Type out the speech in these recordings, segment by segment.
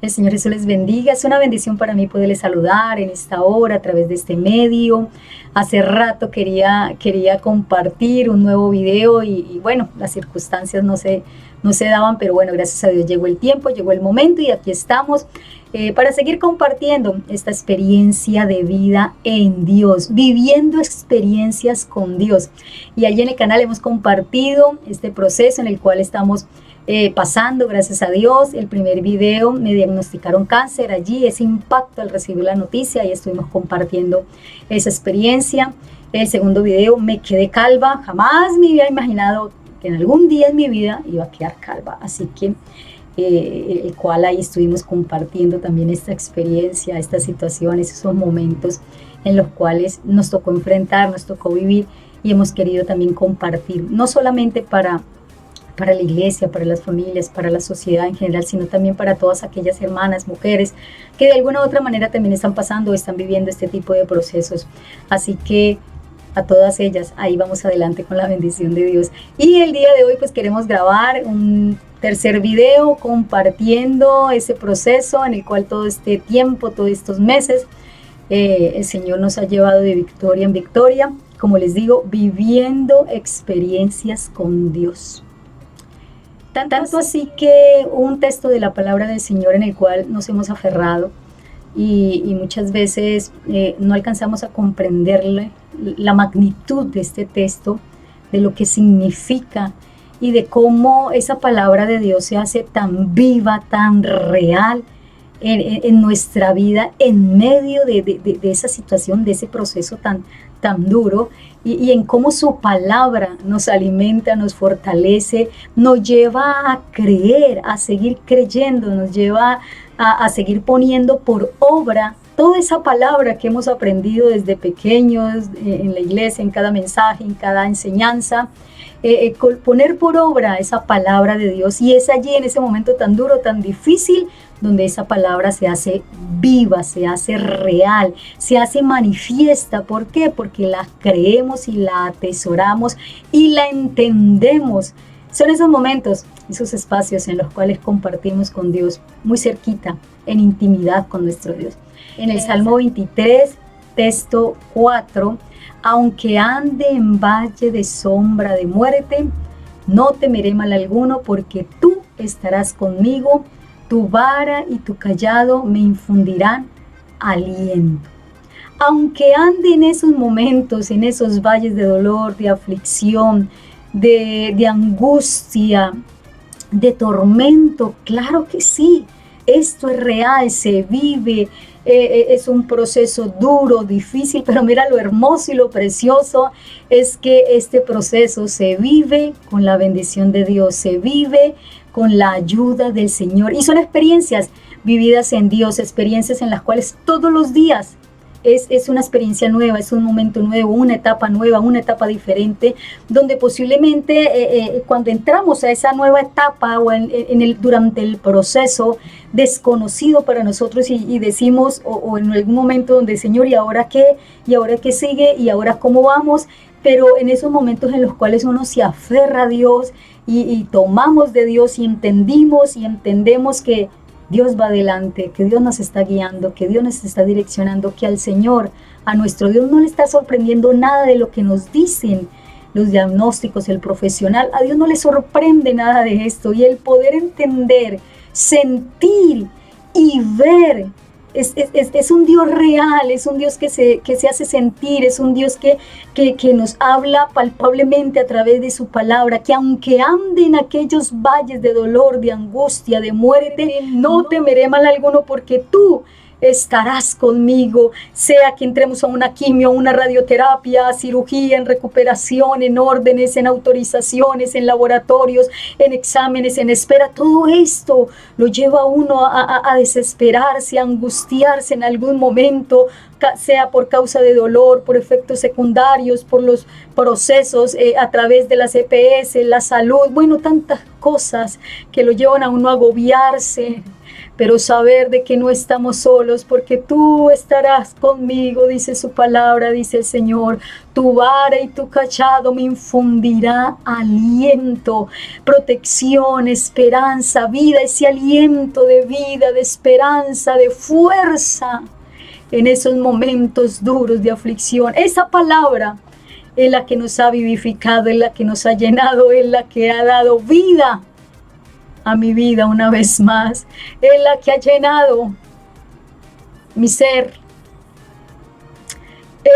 El Señor Jesús les bendiga. Es una bendición para mí poderles saludar en esta hora a través de este medio. Hace rato quería compartir un nuevo video y bueno, las circunstancias no se daban, pero bueno, gracias a Dios llegó el tiempo, llegó el momento y aquí estamos para seguir compartiendo esta experiencia de vida en Dios, viviendo experiencias con Dios. Y allí en el canal hemos compartido este proceso en el cual estamos pasando, gracias a Dios. El primer video me diagnosticaron cáncer, allí ese impacto al recibir la noticia y estuvimos compartiendo esa experiencia. El segundo video me quedé calva, jamás me había imaginado que en algún día en mi vida iba a quedar calva, así que el cual ahí estuvimos compartiendo también esta experiencia, estas situaciones, esos momentos en los cuales nos tocó enfrentar, nos tocó vivir y hemos querido también compartir, no solamente para la iglesia, para las familias, para la sociedad en general, sino también para todas aquellas hermanas, mujeres, que de alguna u otra manera también están pasando o están viviendo este tipo de procesos. Así que a todas ellas, ahí vamos adelante con la bendición de Dios. Y el día de hoy pues queremos grabar un tercer video compartiendo ese proceso en el cual todo este tiempo, todos estos meses, el Señor nos ha llevado de victoria en victoria, como les digo, viviendo experiencias con Dios. Tanto así que un texto de la palabra del Señor en el cual nos hemos aferrado y muchas veces no alcanzamos a comprenderle la magnitud de este texto, de lo que significa y de cómo esa palabra de Dios se hace tan viva, tan real en nuestra vida en medio de esa situación, de ese proceso tan duro y en cómo su palabra nos alimenta, nos fortalece, nos lleva a creer, a seguir creyendo, nos lleva a seguir poniendo por obra toda esa palabra que hemos aprendido desde pequeños en la iglesia, en cada mensaje, en cada enseñanza, poner por obra esa palabra de Dios. Y es allí en ese momento tan duro, tan difícil, donde esa palabra se hace viva, se hace real, se hace manifiesta. ¿Por qué? Porque la creemos y la atesoramos y la entendemos. Son esos momentos, esos espacios en los cuales compartimos con Dios muy cerquita, en intimidad con nuestro Dios. En el Salmo 23, texto 4, aunque ande en valle de sombra de muerte, no temeré mal alguno, porque tú estarás conmigo, tu vara y tu cayado me infundirán aliento. Aunque ande en esos momentos, en esos valles de dolor, de aflicción, de angustia, de tormento, claro que sí, esto es real, se vive, es un proceso duro, difícil, pero mira lo hermoso y lo precioso es que este proceso se vive con la bendición de Dios, se vive con la ayuda del Señor y son experiencias vividas en Dios, experiencias en las cuales todos los días es una experiencia nueva, es un momento nuevo, una etapa nueva, una etapa diferente, donde posiblemente cuando entramos a esa nueva etapa o durante el proceso desconocido para nosotros y decimos, o en algún momento donde, Señor, ¿y ahora qué? ¿Y ahora qué sigue? ¿Y ahora cómo vamos? Pero en esos momentos en los cuales uno se aferra a Dios y tomamos de Dios y entendimos y entendemos que Dios va adelante, que Dios nos está guiando, que Dios nos está direccionando, que al Señor, a nuestro Dios no le está sorprendiendo nada de lo que nos dicen los diagnósticos, el profesional, a Dios no le sorprende nada de esto y el poder entender, sentir y ver. Es un Dios real, es un Dios que se hace sentir, es un Dios que nos habla palpablemente a través de su palabra, que aunque ande en aquellos valles de dolor, de angustia, de muerte, no temeré mal alguno porque tú estarás conmigo, sea que entremos a una quimio, una radioterapia, cirugía, en recuperación, en órdenes, en autorizaciones, en laboratorios, en exámenes, en espera. Todo esto lo lleva a uno a desesperarse, a angustiarse en algún momento, sea por causa de dolor, por efectos secundarios, por los procesos a través de las EPS, la salud, bueno, tantas cosas que lo llevan a uno a agobiarse, pero saber de que no estamos solos, porque tú estarás conmigo, dice su palabra, dice el Señor. Tu vara y tu cayado me infundirá aliento, protección, esperanza, vida, ese aliento de vida, de esperanza, de fuerza en esos momentos duros de aflicción. Esa palabra es la que nos ha vivificado, es la que nos ha llenado, es la que ha dado vida a mi vida una vez más, es la que ha llenado mi ser,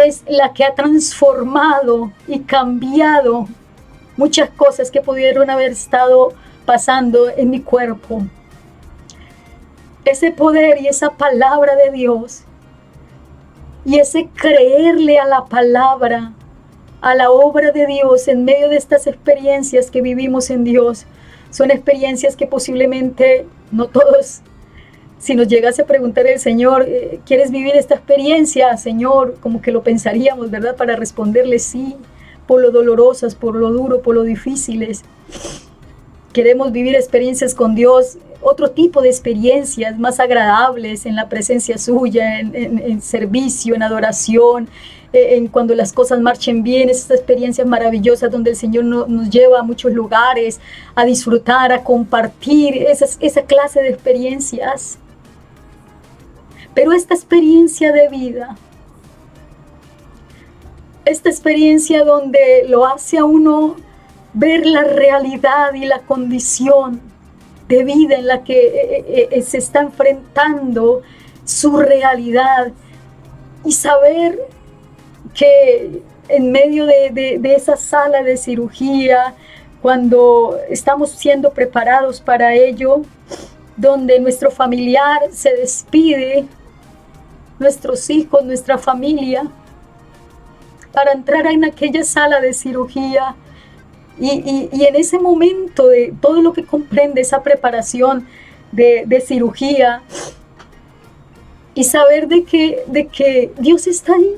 es la que ha transformado y cambiado muchas cosas que pudieron haber estado pasando en mi cuerpo. Ese poder y esa palabra de Dios y ese creerle a la palabra, a la obra de Dios en medio de estas experiencias que vivimos en Dios, son experiencias que posiblemente no todos, si nos llegase a preguntar el Señor, ¿quieres vivir esta experiencia, Señor? Como que lo pensaríamos, ¿verdad? Para responderle sí, por lo dolorosas, por lo duro, por lo difíciles. Queremos vivir experiencias con Dios, otro tipo de experiencias más agradables en la presencia suya, en servicio, en adoración, en cuando las cosas marchen bien, esas experiencias maravillosas donde el Señor nos lleva a muchos lugares, a disfrutar, a compartir esa clase de experiencias. Pero esta experiencia de vida, esta experiencia donde lo hace a uno ver la realidad y la condición de vida en la que se está enfrentando su realidad y saber que en medio de esa sala de cirugía, cuando estamos siendo preparados para ello, donde nuestro familiar se despide, nuestros hijos, nuestra familia, para entrar en aquella sala de cirugía, y en ese momento de todo lo que comprende esa preparación de cirugía, y saber de que Dios está ahí,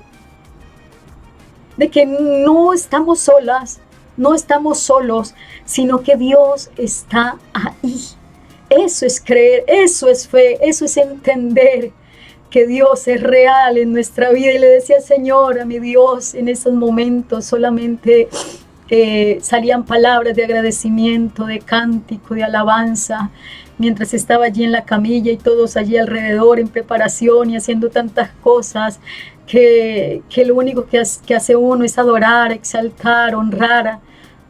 de que no estamos solas, no estamos solos, sino que Dios está ahí. Eso es creer, eso es fe, eso es entender que Dios es real en nuestra vida. Y le decía al Señor, a mi Dios, en esos momentos solamente salían palabras de agradecimiento, de cántico, de alabanza, mientras estaba allí en la camilla y todos allí alrededor en preparación y haciendo tantas cosas, que lo único que hace uno es adorar, exaltar, honrar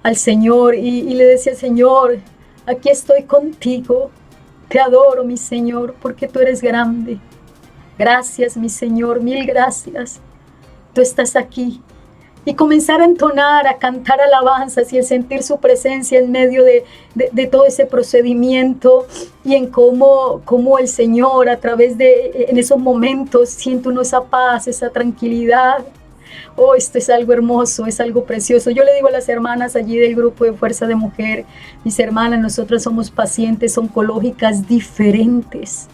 al Señor. Y le decía, Señor, aquí estoy contigo, te adoro, mi Señor, porque tú eres grande. Gracias, mi Señor, mil gracias, tú estás aquí. Y comenzar a entonar, a cantar alabanzas y el sentir su presencia en medio de todo ese procedimiento, y en cómo el Señor a través en esos momentos siente uno esa paz, esa tranquilidad. Oh, esto es algo hermoso, es algo precioso. Yo le digo a las hermanas allí del grupo de Fuerza de Mujer, mis hermanas, nosotras somos pacientes oncológicas diferentes.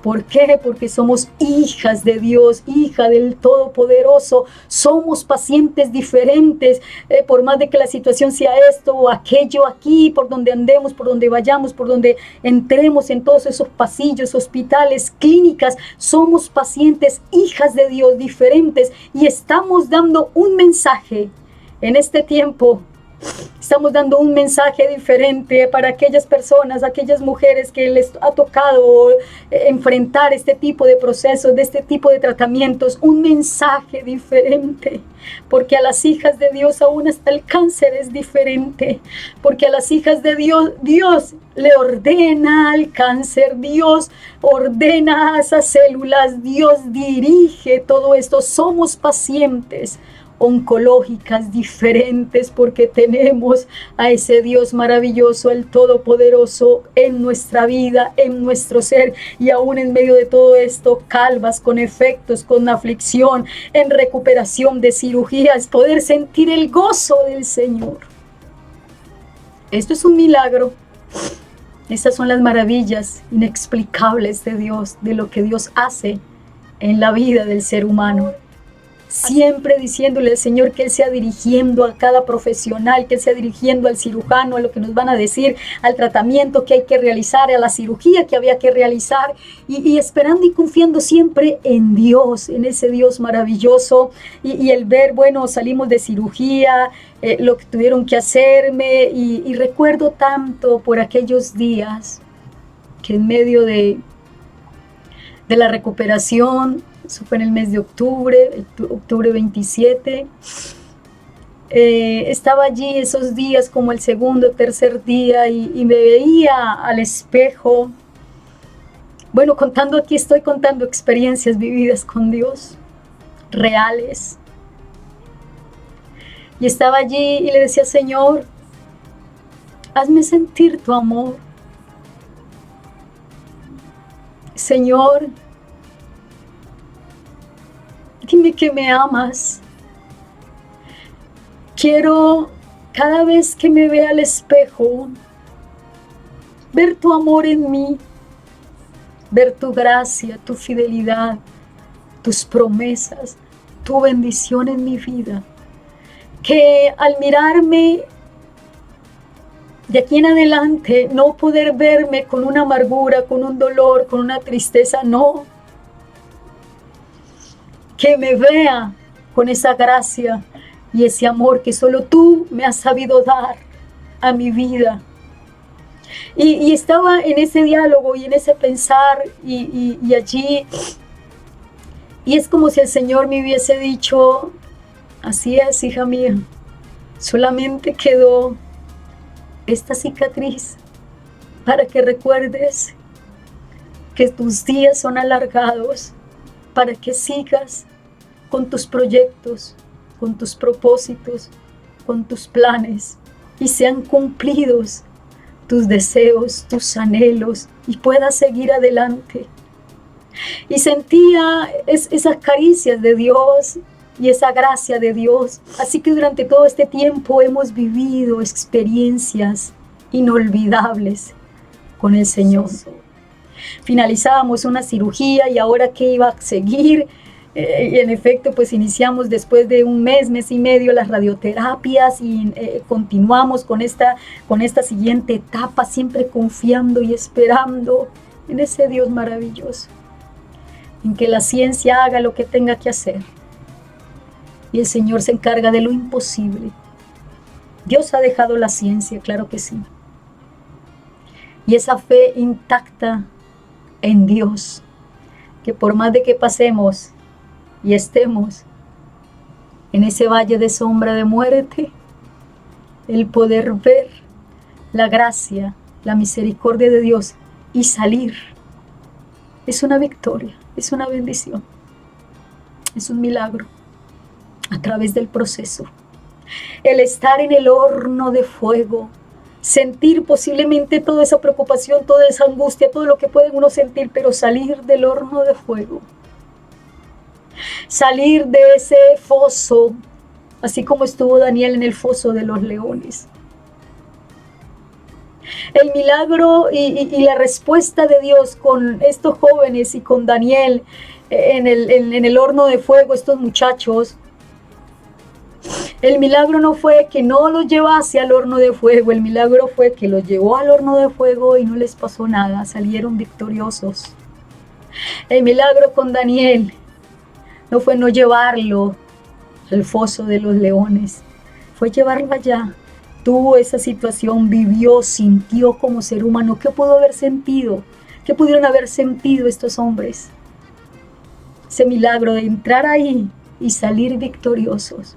¿Por qué? Porque somos hijas de Dios, hija del Todopoderoso. Somos pacientes diferentes, por más de que la situación sea esto o aquello aquí, por donde andemos, por donde vayamos, por donde entremos en todos esos pasillos, hospitales, clínicas. Somos pacientes, hijas de Dios, diferentes, y estamos dando un mensaje en este tiempo. Estamos dando un mensaje diferente para aquellas personas, aquellas mujeres que les ha tocado enfrentar este tipo de procesos, de este tipo de tratamientos, un mensaje diferente, porque a las hijas de Dios aún hasta el cáncer es diferente, porque a las hijas de Dios le ordena al cáncer, Dios ordena a esas células, Dios dirige todo esto. Somos pacientes oncológicas diferentes porque tenemos a ese Dios maravilloso, el Todopoderoso, en nuestra vida, en nuestro ser, y aún en medio de todo esto, calvas, con efectos, con aflicción, en recuperación de cirugías, poder sentir el gozo del Señor. Esto es un milagro. Estas son las maravillas inexplicables de Dios, de lo que Dios hace en la vida del ser humano. siempre diciéndole al Señor que Él sea dirigiendo a cada profesional, que Él sea dirigiendo al cirujano, a lo que nos van a decir, al tratamiento que hay que realizar, a la cirugía que había que realizar, y esperando y confiando siempre en Dios, en ese Dios maravilloso, y el ver, bueno, salimos de cirugía, lo que tuvieron que hacerme, y recuerdo tanto por aquellos días que en medio de la recuperación, eso fue en el mes de octubre 27, estaba allí esos días como el segundo, tercer día y me veía al espejo. Bueno, aquí estoy contando experiencias vividas con Dios, reales. Y estaba allí y le decía, Señor, hazme sentir tu amor. Señor, dime que me amas. Quiero, cada vez que me vea al espejo, ver tu amor en mí, ver tu gracia, tu fidelidad, tus promesas, tu bendición en mi vida. Que al mirarme de aquí en adelante, no poder verme con una amargura, con un dolor, con una tristeza, no. Que me vea con esa gracia y ese amor que solo tú me has sabido dar a mi vida. Y estaba en ese diálogo y en ese pensar y allí, y es como si el Señor me hubiese dicho, así es, hija mía, solamente quedó esta cicatriz para que recuerdes que tus días son alargados, para que sigas con tus proyectos, con tus propósitos, con tus planes, y sean cumplidos tus deseos, tus anhelos, y puedas seguir adelante. Y sentía esas caricias de Dios y esa gracia de Dios. Así que durante todo este tiempo hemos vivido experiencias inolvidables con el Señor. Finalizábamos una cirugía y ahora qué iba a seguir. Y en efecto, pues iniciamos después de un mes y medio las radioterapias y continuamos con esta siguiente etapa, siempre confiando y esperando en ese Dios maravilloso, en que la ciencia haga lo que tenga que hacer y el Señor se encarga de lo imposible. Dios ha dejado la ciencia, claro que sí, y esa fe intacta en Dios, que por más de que pasemos y estemos en ese valle de sombra de muerte, el poder ver la gracia, la misericordia de Dios y salir, es una victoria, es una bendición, es un milagro a través del proceso. El estar en el horno de fuego, sentir posiblemente toda esa preocupación, toda esa angustia, todo lo que puede uno sentir, pero salir del horno de fuego, salir de ese foso, así como estuvo Daniel en el foso de los leones. El milagro y la respuesta de Dios con estos jóvenes y con Daniel en el horno de fuego, estos muchachos. El milagro no fue que no los llevase al horno de fuego, el milagro fue que los llevó al horno de fuego y no les pasó nada, salieron victoriosos. El milagro con Daniel no fue no llevarlo al foso de los leones, fue llevarlo allá. Tuvo esa situación, vivió, sintió como ser humano. ¿Qué pudo haber sentido? ¿Qué pudieron haber sentido estos hombres? Ese milagro de entrar ahí y salir victoriosos.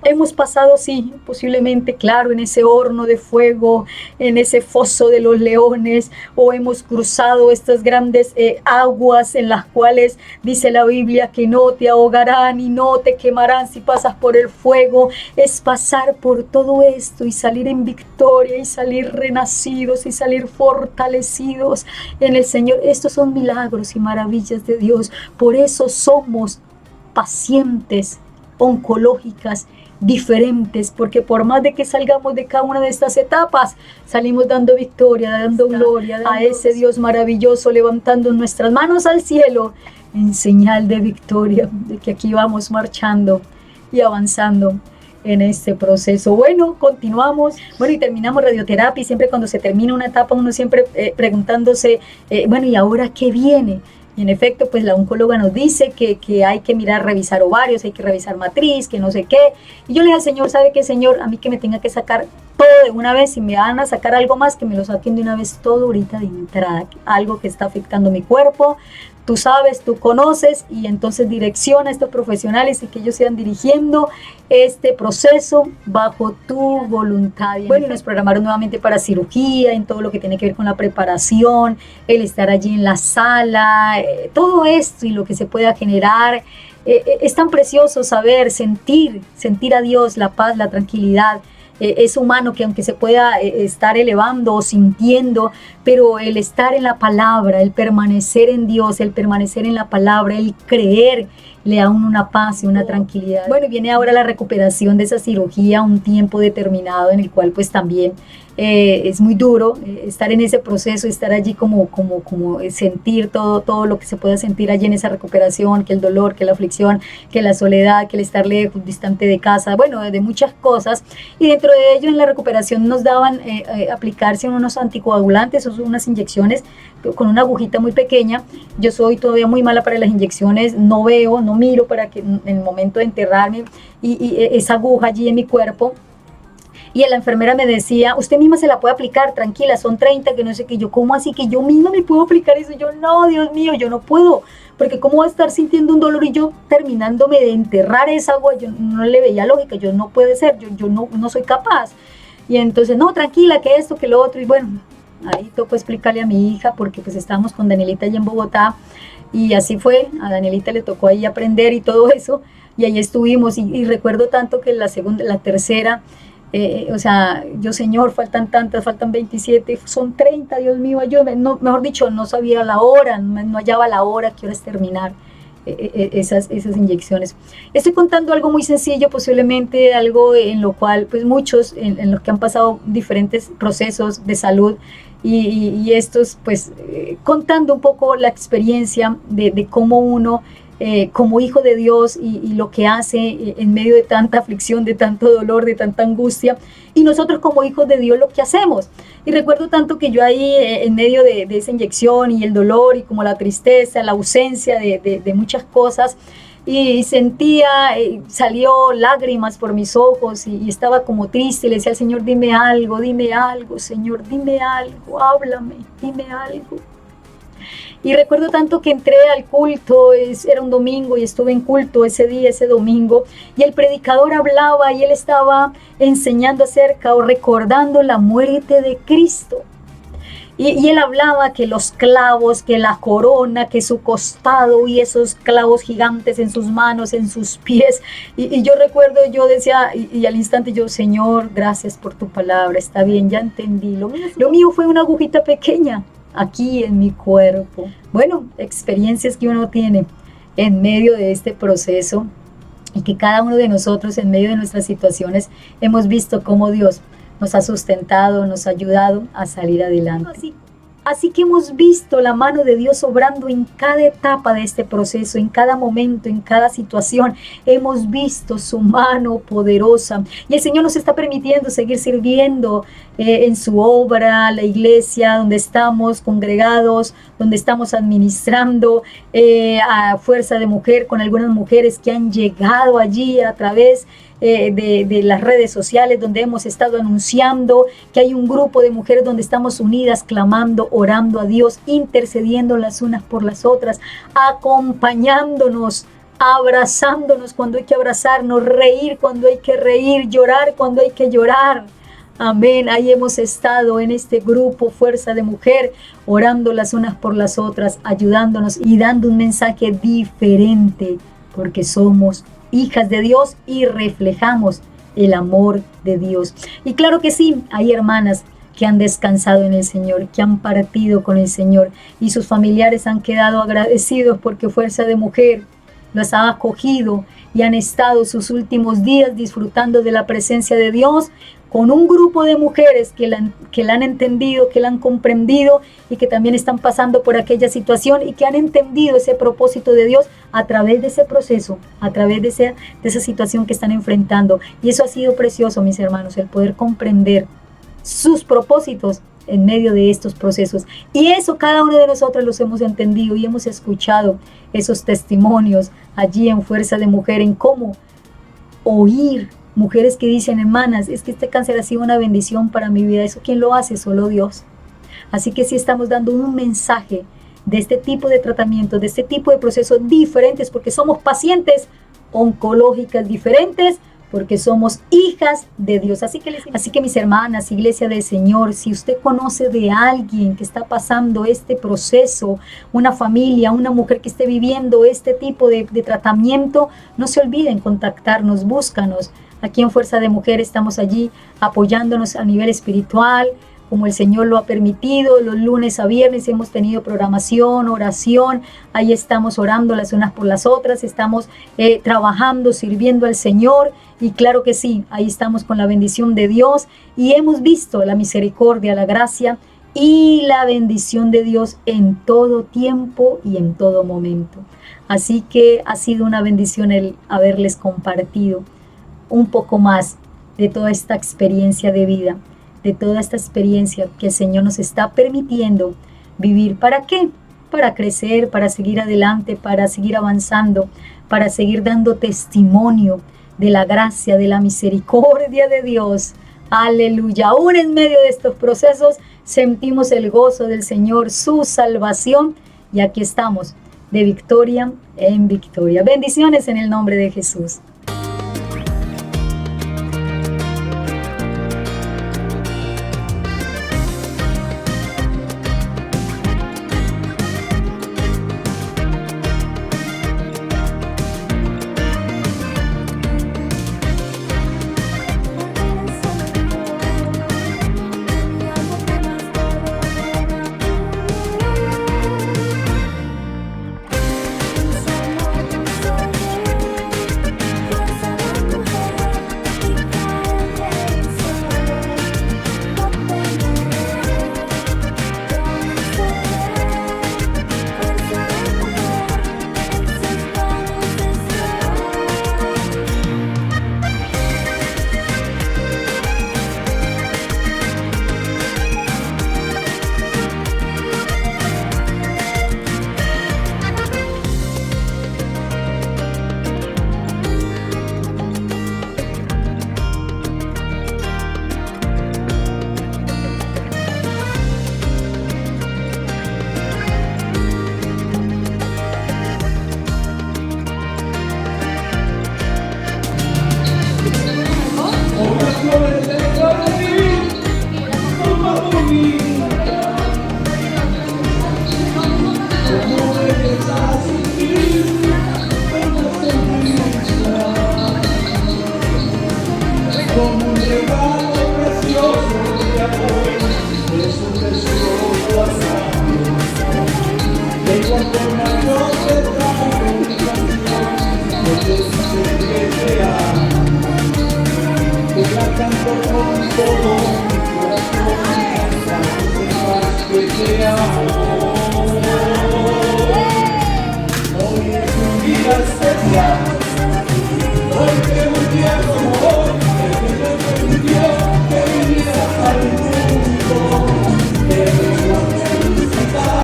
Hemos pasado, sí, posiblemente, claro, en ese horno de fuego, en ese foso de los leones, o hemos cruzado estas grandes aguas en las cuales dice la Biblia que no te ahogarán y no te quemarán si pasas por el fuego. Es pasar por todo esto y salir en victoria y salir renacidos y salir fortalecidos en el Señor. Estos son milagros y maravillas de Dios. Por eso somos pacientes, oncológicas, diferentes, porque por más de que salgamos de cada una de estas etapas, salimos dando victoria, dando gloria a ese Dios maravilloso, levantando nuestras manos al cielo en señal de victoria, de que aquí vamos marchando y avanzando en este proceso. Bueno, continuamos, bueno, y terminamos radioterapia, y siempre cuando se termina una etapa uno siempre preguntándose, bueno, ¿y ahora qué viene? Y en efecto, pues la oncóloga nos dice que hay que mirar, revisar ovarios, hay que revisar matriz, que no sé qué. Y yo le dije al Señor, ¿sabe qué, Señor? A mí que me tenga que sacar todo de una vez, si me van a sacar algo más, que me lo saquen de una vez todo ahorita de entrada, algo que está afectando mi cuerpo. Tú sabes, tú conoces, y entonces direcciona a estos profesionales y que ellos sigan dirigiendo este proceso bajo tu voluntad. Bueno, y nos programaron nuevamente para cirugía, en todo lo que tiene que ver con la preparación, el estar allí en la sala, todo esto y lo que se pueda generar. Es tan precioso saber, sentir a Dios, la paz, la tranquilidad. Es humano que aunque se pueda estar elevando o sintiendo, pero el estar en la palabra, el permanecer en Dios, el permanecer en la palabra, el creer, le da a uno una paz y una tranquilidad. Bueno, y viene ahora la recuperación de esa cirugía, un tiempo determinado en el cual pues también es muy duro estar en ese proceso, estar allí como sentir todo lo que se pueda sentir allí en esa recuperación, que el dolor, que la aflicción, que la soledad, que el estar lejos, distante de casa, bueno, de muchas cosas. Y dentro de ello en la recuperación nos daban aplicarse unos anticoagulantes, o unas inyecciones con una agujita muy pequeña. Yo soy todavía muy mala para las inyecciones, no veo, no miro para que en el momento de enterrarme y esa aguja allí en mi cuerpo. Y la enfermera me decía, usted misma se la puede aplicar, tranquila, son 30, que no sé qué. Yo, ¿cómo así que yo misma me puedo aplicar eso? Yo, no, Dios mío, yo no puedo, porque cómo va a estar sintiendo un dolor y yo terminándome de enterrar esa agua. Yo no le veía lógica, yo no puede ser, yo no soy capaz. Y entonces, no, tranquila, que esto, que lo otro, y bueno, ahí tocó explicarle a mi hija, porque pues estábamos con Danielita allí en Bogotá, y así fue, a Danielita le tocó ahí aprender y todo eso, y ahí estuvimos, y recuerdo tanto que la tercera, o sea, yo, Señor, faltan tantas, faltan 27, son 30, Dios mío, ayúdame. No, mejor dicho, no sabía la hora, no hallaba la hora, qué hora es terminar esas inyecciones. Estoy contando algo muy sencillo, posiblemente algo en lo cual, pues muchos, en los que han pasado diferentes procesos de salud, y estos, pues, contando un poco la experiencia de cómo uno, como hijo de Dios y lo que hace en medio de tanta aflicción, de tanto dolor, de tanta angustia, y nosotros como hijos de Dios lo que hacemos. Y recuerdo tanto que yo ahí en medio de esa inyección y el dolor y como la tristeza, la ausencia de muchas cosas, y sentía, salió lágrimas por mis ojos y estaba como triste, y le decía al Señor, dime algo, Señor, dime algo, háblame, dime algo. Y recuerdo tanto que entré al culto, era un domingo y estuve en culto ese día, ese domingo, y el predicador hablaba y él estaba enseñando acerca o recordando la muerte de Cristo. Y él hablaba que los clavos, que la corona, que su costado y esos clavos gigantes en sus manos, en sus pies. Y yo recuerdo, yo decía, y al instante yo, Señor, gracias por tu palabra, está bien, ya entendí. Lo mío fue una agujita pequeña aquí en mi cuerpo. Bueno, experiencias que uno tiene en medio de este proceso, y que cada uno de nosotros en medio de nuestras situaciones hemos visto cómo Dios nos ha sustentado, nos ha ayudado a salir adelante. Así que hemos visto la mano de Dios obrando en cada etapa de este proceso, en cada momento, en cada situación. Hemos visto su mano poderosa, y el Señor nos está permitiendo seguir sirviendo en su obra, la iglesia donde estamos congregados, donde estamos administrando a Fuerza de Mujer, con algunas mujeres que han llegado allí a través de las redes sociales, donde hemos estado anunciando que hay un grupo de mujeres donde estamos unidas, clamando, orando a Dios, intercediendo las unas por las otras, acompañándonos, abrazándonos cuando hay que abrazarnos, reír cuando hay que reír, llorar cuando hay que llorar. Amén. Ahí hemos estado en este grupo Fuerza de Mujer, orando las unas por las otras, ayudándonos y dando un mensaje diferente, porque somos hijas de Dios y reflejamos el amor de Dios. Y claro que sí, hay hermanas que han descansado en el Señor, que han partido con el Señor, y sus familiares han quedado agradecidos porque Fuerza de Mujer los ha acogido y han estado sus últimos días disfrutando de la presencia de Dios, con un grupo de mujeres que la han entendido, que la han comprendido y que también están pasando por aquella situación y que han entendido ese propósito de Dios a través de ese proceso, a través de esa situación que están enfrentando. Y eso ha sido precioso, mis hermanos, el poder comprender sus propósitos en medio de estos procesos. Y eso cada uno de nosotros los hemos entendido y hemos escuchado esos testimonios allí en Fuerza de Mujer, en cómo oír mujeres que dicen: hermanas, es que este cáncer ha sido una bendición para mi vida. ¿Eso quién lo hace? Solo Dios. Así que sí estamos dando un mensaje de este tipo de tratamientos, de este tipo de procesos diferentes, porque somos pacientes oncológicas diferentes, porque somos hijas de Dios. Así que mis hermanas, Iglesia del Señor, si usted conoce de alguien que está pasando este proceso, una familia, una mujer que esté viviendo este tipo de tratamiento, no se olviden contactarnos, búscanos. Aquí en Fuerza de Mujer estamos allí apoyándonos a nivel espiritual, como el Señor lo ha permitido. Los lunes a viernes hemos tenido programación, oración, ahí estamos orando las unas por las otras, estamos trabajando, sirviendo al Señor, y claro que sí, ahí estamos con la bendición de Dios y hemos visto la misericordia, la gracia y la bendición de Dios en todo tiempo y en todo momento. Así que ha sido una bendición el haberles compartido un poco más de toda esta experiencia de vida, de toda esta experiencia que el Señor nos está permitiendo vivir. ¿Para qué? Para crecer, para seguir adelante, para seguir avanzando, para seguir dando testimonio de la gracia, de la misericordia de Dios. Aleluya. Aún en medio de estos procesos sentimos el gozo del Señor, su salvación, y aquí estamos de victoria en victoria. Bendiciones en el nombre de Jesús. Canto con todo mi corazón, para que sepas que te amo. Hoy es un día especial.